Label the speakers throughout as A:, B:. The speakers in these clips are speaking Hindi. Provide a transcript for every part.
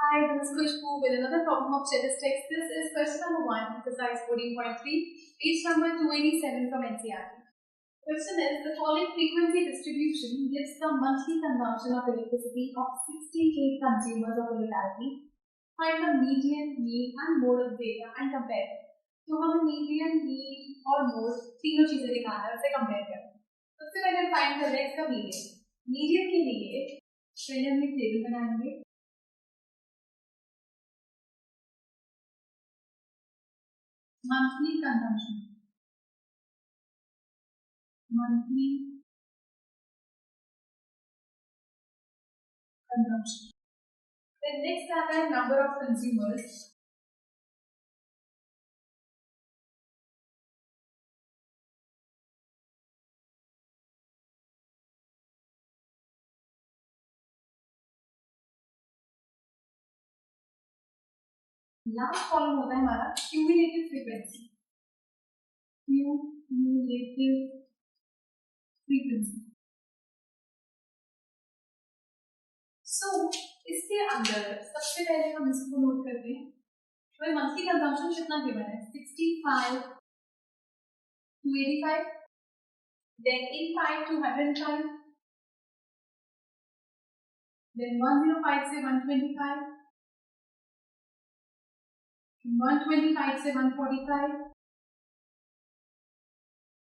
A: Hi, this is Khushbu with another problem of statistics. This is question number 1, exercise 14.3, page number 287 from NCERT. Question is, the following frequency distribution gives the monthly consumption of electricity of 68 consumers of a locality. Find the median, mean and mode of data and compare them. तो हमें median, mean और mode तीनों चीजें दिखाना है, उसे compare करना है. सबसे पहले फाइंड कर रहे हैं इसका median. Median के लिए पहले हम एक टेबल बनाएंगे. Monthly consumption. Then next आता है number of consumers. Last column होता है हमारा cumulative frequency. Cumulative frequency. So इसके अंदर सबसे पहले हम इसको नोट करते हैं. तो मंथली कंजम्पशन कितना गिवन है? 65 to 85. Then in 5 to 105. Then 105 से 125. 125 से 145.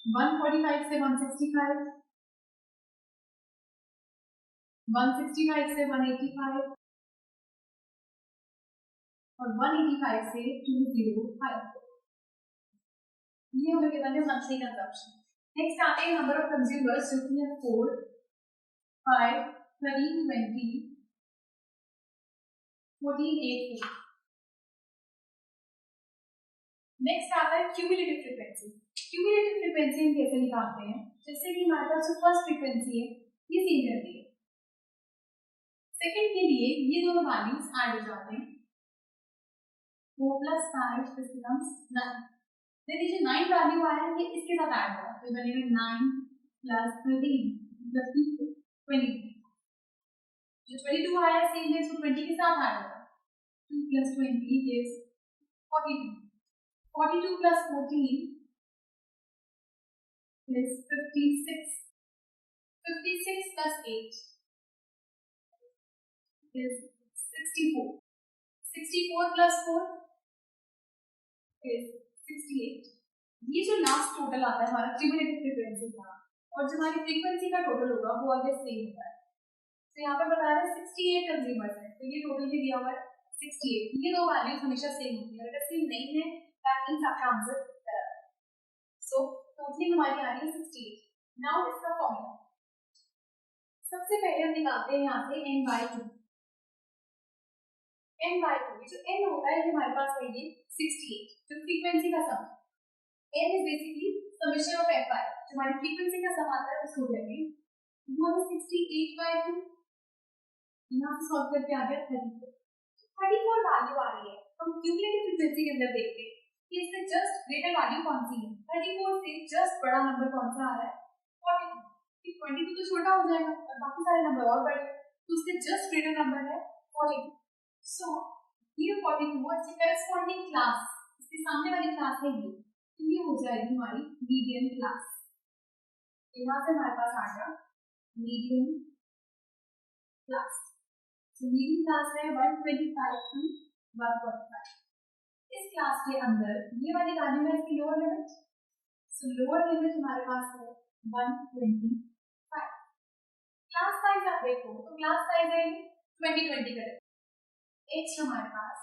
A: 145 से 165. 165 से 185 और 185 से 205. ये हमें गिवन है मंथली कंजम्पशन. नेक्स्ट आते हैं नंबर ऑफ कंज्यूमर्स जो कि है 4, 5, 13, 20, 14, 8. नेक्स्ट आता है क्यूमुलेटिव फ्रीक्वेंसी. क्यूमुलेटिव फ्रीक्वेंसी हम कैसे निकालते हैं? जैसे कि हमारे पास जो फर्स्ट फ्रीक्वेंसी है ये सेम रहती है. सेकंड के लिए ये दोनों वैल्यूज ऐड हो जाते हैं. 4 + 5 becomes 9. देखिए जो 9 वैल्यू आया है ये इसके साथ ऐड होगा तो बनेगा 9 + 13 + 22. जो 22 आया सेम है इसको 20 के साथ ऐड होगा. 2 + 20 is 42. 42 + 14 is 56. 56 + 8 is 64. 64 + 4 is 68. ये जो लास्ट टोटल आता है हमारा क्यूमुलेटिव फ्रीक्वेंसी का और जो हमारी फ्रीक्वेंसी का टोटल होगा वो ऑलवेज सेम होता है. तो यहाँ पर बता रहे हैं 68 कंज्यूमर्स हैं तो ये टोटल भी दिया हुआ है 68. ये दो वैल्यूज हमेशा सेम होती है. अगर सेम नहीं है दैट मींस आपका आंसर गलत है. सो टोटली हमारी आ रही है 68. नाउ इसका फॉर्मूला सबसे पहले हम निकालते हैं यहाँ से n/2. n/2 जो n होता है ये हमारे पास है ये 68 जो फ्रीक्वेंसी का सम. n is basically summation of fi. जो हमारी फ्रीक्वेंसी का सम आता है उसको कहते हैं. वो है 68/2. यहाँ से सॉल्व करके आ गया 34. 34 वैल्यू आ रही है. हम क्यूमुलेटिव फ्रीक्वेंसी के अंदर देखते हैं कि इससे जस्ट ग्रेटर वैल्यू कौन सी है. 34 से जस्ट बड़ा नंबर कौन सा आ रहा है? 42. 22 तो छोटा हो जाएगा और बाकी सारे नंबर और बड़े तो उससे जस्ट ग्रेटर नंबर है 42. सो ये 42 इसकी करस्पॉन्डिंग क्लास इसके सामने वाली क्लास है ये. तो ये हो जाएगी हमारी मीडियन क्लास. यहाँ से हमारे पास आ गया मीडियन क्लास. तो मीडियन क्लास है 125 to 145. इस क्लास के अंदर ये वाली वैल्यू है इसकी लोअर लिमिट. सो लोअर लिमिट हमारे पास है 125. क्लास साइज आप देखो तो क्लास साइज है 2020 का. h हमारे पास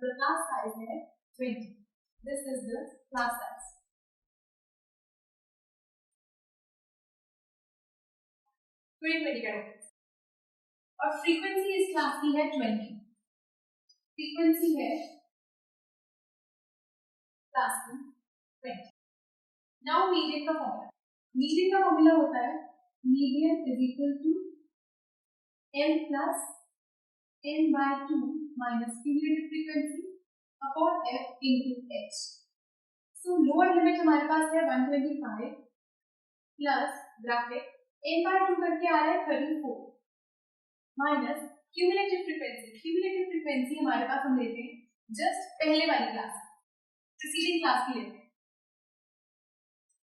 A: the class size है 20. This is the class size. और फ्रीक्वेंसी इस क्लास की है 20. फ्रीक्वेंसी है क्लास की 20. नाउ मीडियन का फॉर्मूला. मीडियन का फॉर्मूला होता है median is equal to n + n/2 minus cumulative frequency upon f into h. So lower limit हमारे पास है 125 plus bracket n/2 करके आ रहा है 34 minus क्यूमुलेटिव फ्रीक्वेंसी हमारे पास हम लेते हैं जस्ट पहले वाली क्लास, प्रीसीडिंग क्लास की लेते हैं।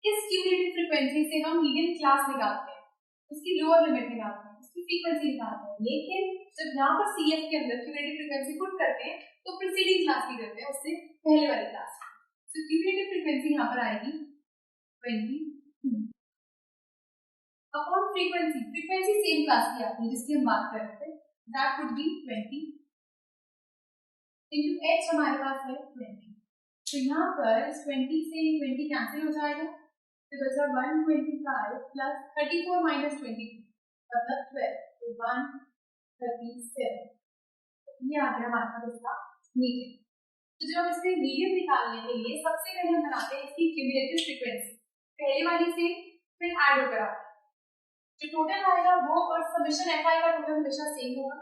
A: इस क्यूमुलेटिव फ्रीक्वेंसी से हम मीडियन क्लास निकालते हैं, उसकी लोअर लिमिट निकालते हैं, उसकी फ्रीक्वेंसी निकालते हैं। लेकिन जब यहाँ पर सीएफ के अंदर क्यूमुलेटिव फ्रीक्वेंसी पुट करते हैं तो प्रीसीडिंग क्लास की करते हैं, उससे पहले वाली क्लास। तो क्यूमुलेटिव फ्रीक्वेंसी यहाँ पर आएगी 22 अपॉन फ्रीक्वेंसी सेम क्लास की आती है जिसकी हम बात कर रहे थे, that would be 20 into H हमारे पास है 20। तो यहाँ पर 20 से 20 कैंसिल हो जाएगा, तो बचा 125 प्लस 34 माइनस 22 मतलब 12, तो 137। ये आ गया हमारे पास इसका मीडियन। तो जब इससे मीडियन निकालने के लिए सबसे पहले हम बनाते हैं इसकी क्यूमुलेटिव फ्रीक्वेंसी, पहले वाली से फिर ऐड होकर आते हैं, जो टोटल आएगा वो और समेशन एफ आई का टोटल हमेशा सेम होगा।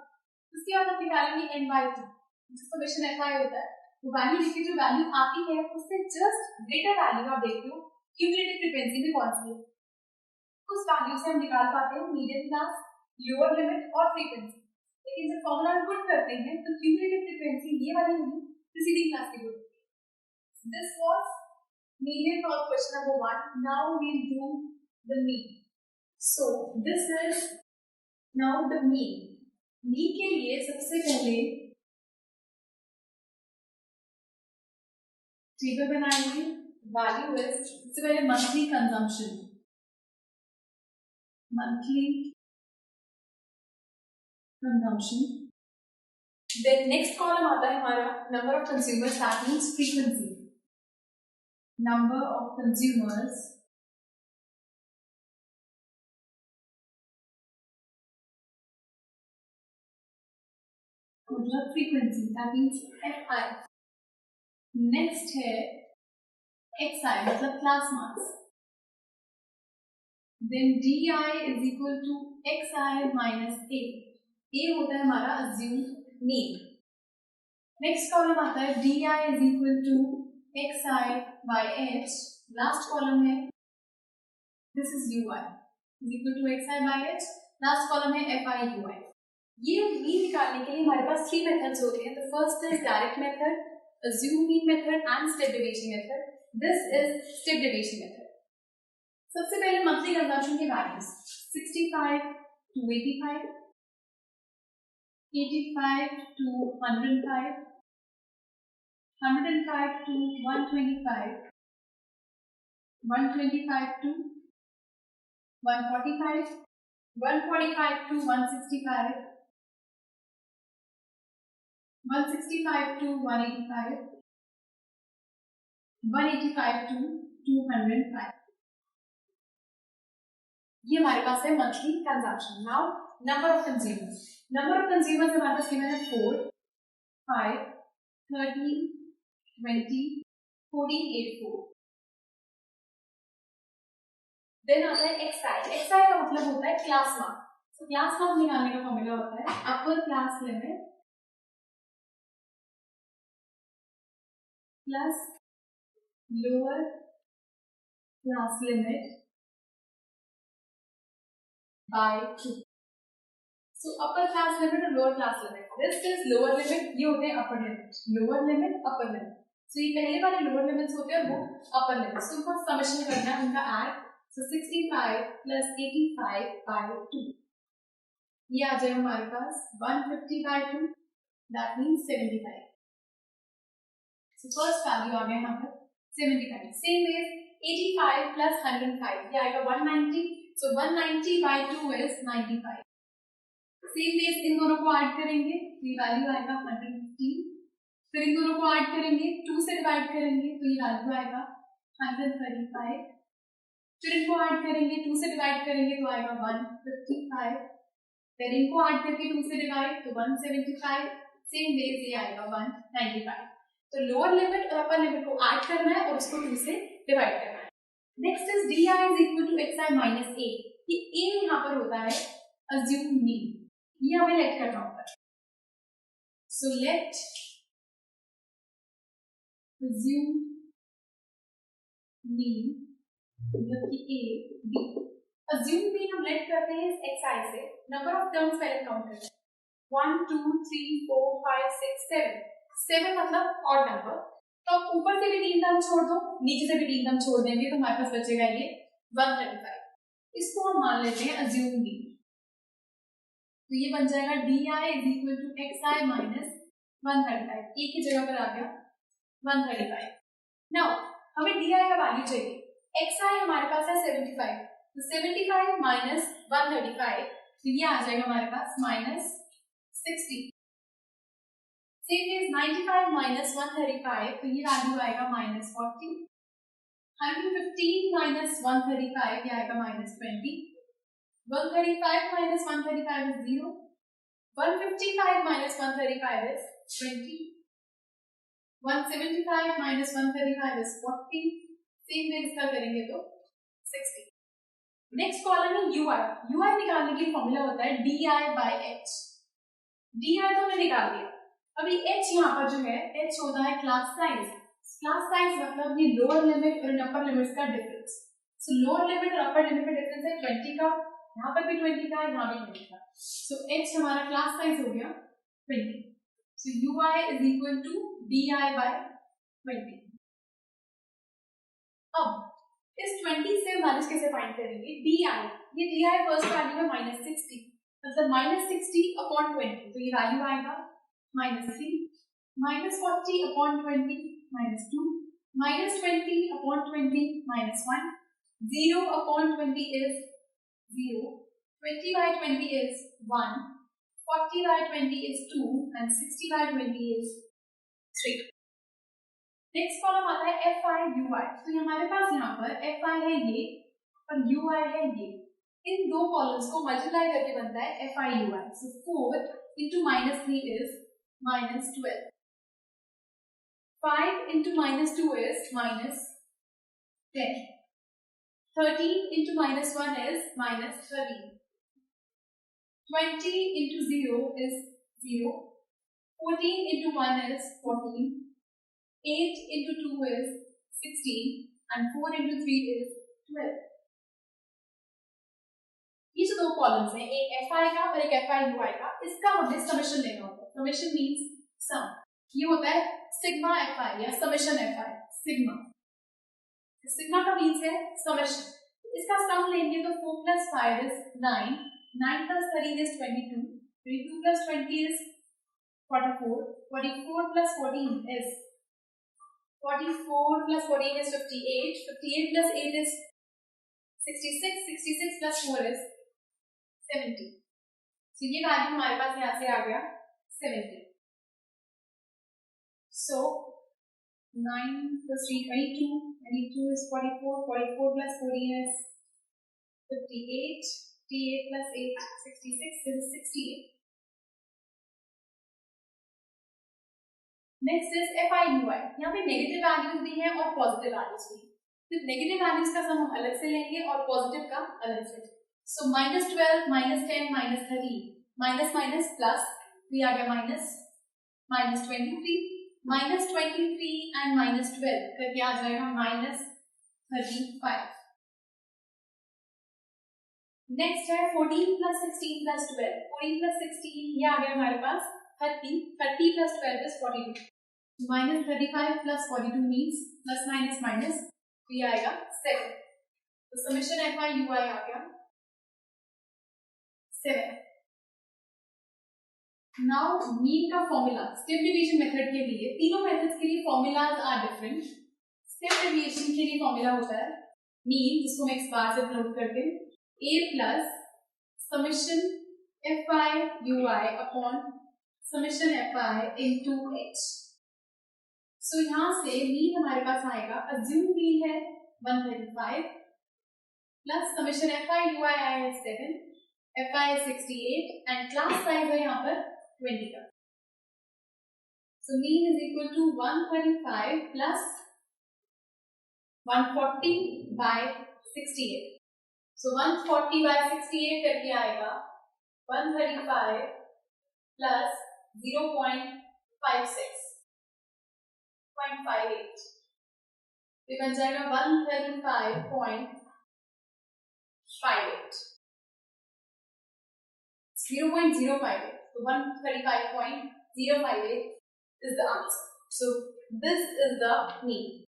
A: उसके बाद हम निकालेंगे n/2, जो समेशन एफ आई होता है वो वैल्यू लिखिए, जो वैल्यू आती है उससे जस्ट ग्रेटर वैल्यू आप देखते हो क्यूमुलेटिव फ्रीक्वेंसी में कौन सी है, उस वैल्यू से हम निकाल पाते हैं मीडियन क्लास, लोअर लिमिट और फ्रीक्वेंसी। लेकिन जब फॉर्मूला में पुट करते हैं तो क्यूमुलेटिव फ्रीक्वेंसी ये वाली नहीं, प्रीसीडिंग क्लास की होती है। This was median for question number 1। Now we will do the mean. So this is now the mean. mean के लिए सबसे पहले टेबल बनाएंगे। वैल्यू इज सबसे पहले monthly consumption, then next column आता है हमारा number of consumers, that means frequency, number of consumers मतलब frequency, that means F I. Next है एक्स आई मतलब class mass, then D I is equal to x I minus A. A होता है हमारा अज्यूम्ड मीन। नेक्स्ट कॉलम आता है D I is equal to x I by H. Last column है this is U I is equal to x I by H. Last column है एफ आई यू आई। ये मीन निकालने के लिए हमारे पास 3 मेथड्स होते हैं। The first is direct method, assume mean method and step deviation method. This is step deviation method. सबसे पहले मंथली कंजम्पशन के values 65 to 85, 85 to 105, 105 to 125, 125 to 145, 145 to 165, 165 to 185, 185 to 205। ये हमारे पास है monthly consumption. Now number of consumers, हमारे पास गिवन है 4, 5, 13, 20, 14, 8, 4। देन आता है एक्सआई का मतलब होता है क्लास मार्क। तो क्लास मार्क निकालने का फॉर्मूला होता है upper class limit plus lower class limit by 2। So upper class limit और lower class limit, this is lower limit, ये होते हैं upper limit, lower limit upper limit. So ये पहले वाले लोअर लिमिट्स होते हैं, वो अपर लिमिट। सो उनको समेशन करना है, उनका ऐड। सो 65 प्लस 85 बाय 2, ये आ जाएगा हमारे पास 150 by 2, that means 75। So first value आ गया यहाँ पर 75। सेम इज 85 प्लस 105, ये आएगा 190। So 190 by 2 is 95। Same base इन दोनों को ऐड करेंगे तो ये वैल्यू आएगा 115। फिर इन दोनों को ऐड करेंगे, 2 से डिवाइड करेंगे तो ये वैल्यू आएगा 135। फिर इनको ऐड करेंगे, 2 से डिवाइड करेंगे तो आएगा 155। फिर इनको ऐड करके 2 से डिवाइड तो 175। सेम बेस ये आएगा 195। तो लोअर लिमिट और अपर लिमिट को ऐड करना है और उसको 2 से डिवाइड करना है। Next is D I is equal to x I minus A. ये ए यहाँ पर होता है assume mean, ये हमें लेट करना होता है। सो लेट assume mean मतलब कि a b। assume mean हम लेट करते हैं एक्स आई से, नंबर ऑफ टर्म्स पहले काउंट करते हैं। 1 2 3 4 5 6 7 7 मतलब ऑड नंबर। तो आप ऊपर से भी 3 टर्म छोड़ दो, नीचे से भी 3 टर्म छोड़ देंगे तो हमारे पास बचेगा ये 135। इसको हम मान लेते हैं अज्यूम डी। तो ये बन जाएगा d I is equal to x I minus 135। एक ही जगह पर आ गया 135। नाउ हमें डी आई का वैल्यू चाहिए। एक्स आई हमारे पास है 75, तो 75 माइनस 135, तो ये आ जाएगा हमारे पास माइनस 60। सेम इज 95 माइनस 135, तो ये वैल्यू आएगा माइनस 40। 115 माइनस 135, ये आएगा minus 20। 135 minus 135 is 0. 155 minus 135 is 20. 175 minus 135 is 40. Same way इसका करेंगे तो 60. नेक्स्ट कॉलम है ui. ui निकालने के लिए फॉर्मूला होता है di by h. di तो हमने निकाल दिया। अभी h यहाँ पर जो है h होता है क्लास साइज। क्लास साइज मतलब ये लोअर लिमिट और अपर लिमिट का डिफरेंस। सो लोअर लिमिट और अपर लिमिट का डिफरेंस है 20 का, यहाँ पर भी 20 का, यहाँ भी 20 का। सो h हमारा क्लास साइज हो गया 20। So ui is equal to di by 20। अब इस 20 से वैल्यूज कैसे फाइंड करेंगे? di, ये di फर्स्ट वैल्यू है माइनस 60, मतलब माइनस 60 अपॉन 20, तो ये वैल्यू आएगा minus 3। Minus 40 upon 20 minus 2, minus 20 upon 20 minus 1, 0 upon 20 is 0, 20 by 20 is 1, 40 by 20 is 2 and 60 by 20 is 3. Next column आता है एफ आई यू आई। तो हमारे पास यहाँ पर एफ आई है ये और यू आई है ये। इन दो कॉलम्स को मल्टीप्लाई करके बनता है f I you I. So 4 into minus 3 is minus 12, 5 into minus 2 is minus 10, 13 into minus 1 is minus 13. 20 into 0 is 0. 14 into 1 is 14. 8 into 2 is 16. And 4 into 3 is 12. ये जो दो कॉलम्स हैं, एक एफ आई का और एक एफ आई यू आई का, इसका हमें समेशन लेना होता है। समेशन मीन्स सम। ये होता है सिग्मा एफ आई या summation F I. Sigma sigma का मीन्स है समेशन। इसका सम लेंगे तो 4 plus 5 is 9, 9 plus 13 is 22, 22 plus 20 is 44, 44 plus 14 is 44 plus 14 is 58, 58 plus 8 is 66, 66 plus 4 is 70. So ये वैल्यू हमारे पास यहाँ से आ गया 70. So 9 plus 3 22, 22 is 44, 44 plus 14 is 58, 58 plus 8 66 is 68. Next is F I you I. यहाँ पे नेगेटिव वैल्यूज भी हैं और पॉजिटिव वैल्यूज भी हैं। तो नेगेटिव वैल्यूज का सम हम अलग से लेंगे और पॉजिटिव का अलग से। So minus 12, minus 10, minus 13, minus minus plus, ये आ गया minus, minus 23, minus 23 and minus 12 करके आ जाएगा माइनस 35। नेक्स्ट है 14 प्लस 16 प्लस 12, 14 प्लस 16 ये आ गया हमारे पास 30, 30 plus 12 is 42, minus 35 plus 42 means plus minus minus, तो ये आएगा 7। तो summation F I you i आ गया 7। नाउ मीन का फॉर्मूला स्टेप डिवीजन मेथड के लिए, तीनों मेथड्स के लिए formulas are different. Step division के लिए फॉर्मूला होता है मीन, जिसको मैं इस बार से नोट करते हैं, a plus summation F I you I upon summation F I into H. So यहां से मीन हमारे पास आएगा, अज्यूम मीन है 135 plus summation F I you I है 7, F I 68 and class size है यहाँ पर 20 का। So mean is equal to 135 plus 140 by 68। So 140 by 68 करके आएगा 135 प्लस 0.58, ये बन जाएगा 135.58, 0.058। So 135.058 is the answer. So this is the mean.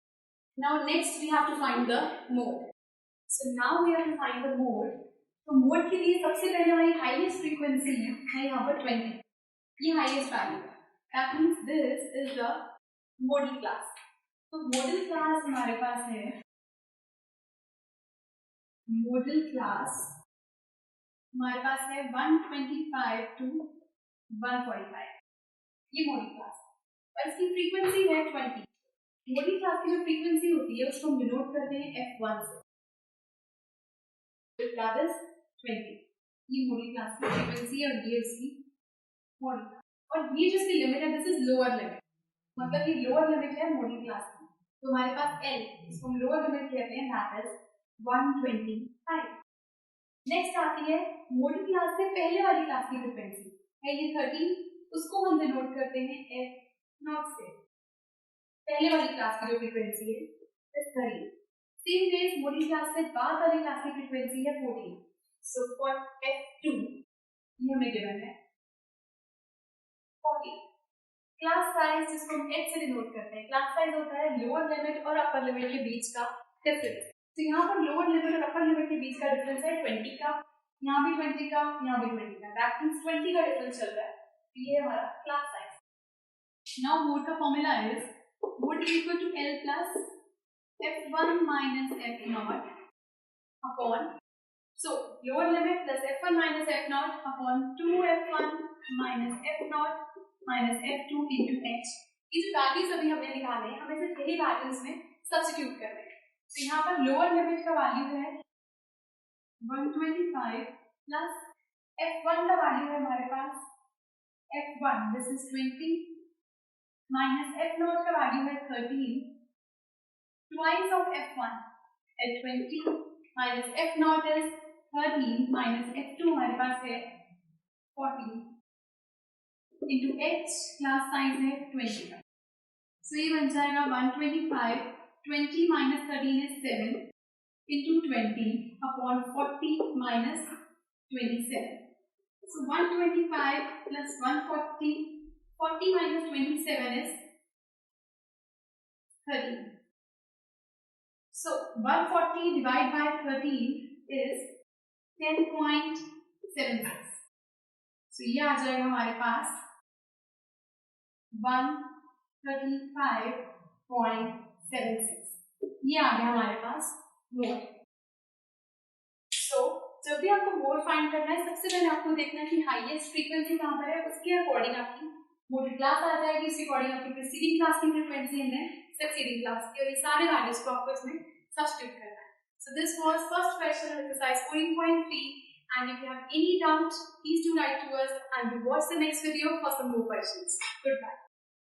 A: Now next we have to find the mode. So now we have to find the mode. तो मोड के लिए सबसे पहले हमारी हाईएस्ट फ्रीक्वेंसी है यहाँ पर 20, ये हाईएस्ट वैल्यू है. That means this is the model class. तो मॉडल क्लास हमारे पास है, मॉडल क्लास हमारे पास है 125 to 145, ये मॉडल क्लास है और इसकी फ्रीक्वेंसी है 20. मॉडल क्लास की जो फ्रीक्वेंसी होती है उसको हम डिनोट करते हैं F1 से. that is 20. ये मॉडल क्लास की फ्रीक्वेंसी है और ये उसकी मॉडल क्लास. और ये जो इसकी लिमिट है दिस इज लोअर लिमिट, मतलब ये लोअर लिमिट है मॉडल क्लास की. तो हमारे पास L, इसको हम लोअर लिमिट कहते हैं, दैट इज 125. नेक्स्ट आती है मॉडल क्लास से पहले वाली क्लास की फ्रीक्वेंसी है ये 13, उसको हम डिनोट करते हैं F0 से. पहले वाली क्लास की जो फ्रीक्वेंसी है इस 13. सेम वेज मॉडल क्लास से बाद वाली क्लास की फ्रीक्वेंसी है 14. सो फॉर F2 ये हमें गिवन है 40. क्लास साइज जिसको हम H से डिनोट करते हैं, क्लास साइज होता है लोअर लिमिट और अपर लिमिट के बीच का डिफरेंस. तो यहाँ पर लोअर लिमिट और अपर लिमिट के बीच का डिफरेंस है 20 का, यहाँ भी 20 का, यहाँ भी 20 का. दैट मींस 20 का डिफरेंस चल रहा है. तो ये हमारा क्लास साइज. नाउ मोड का formula is mode is equal to L plus F1 minus F0 upon, so lower limit plus F1 minus F0 upon 2F1 minus F0 minus F2 into H. ये जो वैल्यूज अभी हमने निकाले हैं हमें सिर्फ यही वैल्यूज में सब्स्टिट्यूट करने हैं. तो यहाँ पर लोअर लिमिट का वैल्यू है 125 प्लस F1 का वैल्यू है हमारे पास F1 this is 20 minus F0 का वैल्यू है 13 twice of F1 at 20 minus F0 is 13 minus F2 हमारे पास है 40 into H क्लास साइज है 20 का. सो ये बन जाएगा 125, 20 minus 13 is 7 into 20 upon 40 minus 27. So 125 plus 140, 40 minus 27 is 13. So 140 divided by 13 is 10.76. So ये आ जाएगा हमारे पास 135.76. ये आ गया हमारे पास मोड. So जब भी आपको मोड फाइंड करना है सबसे पहले आपको देखना है कि हाईएस्ट फ्रीक्वेंसी कहाँ पर है, उसके अकॉर्डिंग आपकी मोड क्लास आ जाएगी, उसके अकॉर्डिंग आपकी प्रीसीडिंग क्लास की frequency and then succeeding class की, और ये सारे वैल्यूज को आपको इसमें सब्स्टिट्यूट करना है. So this was first question of exercise 14.3, and if you have any doubt please do write to us and we watch the next video for some more questions. Goodbye.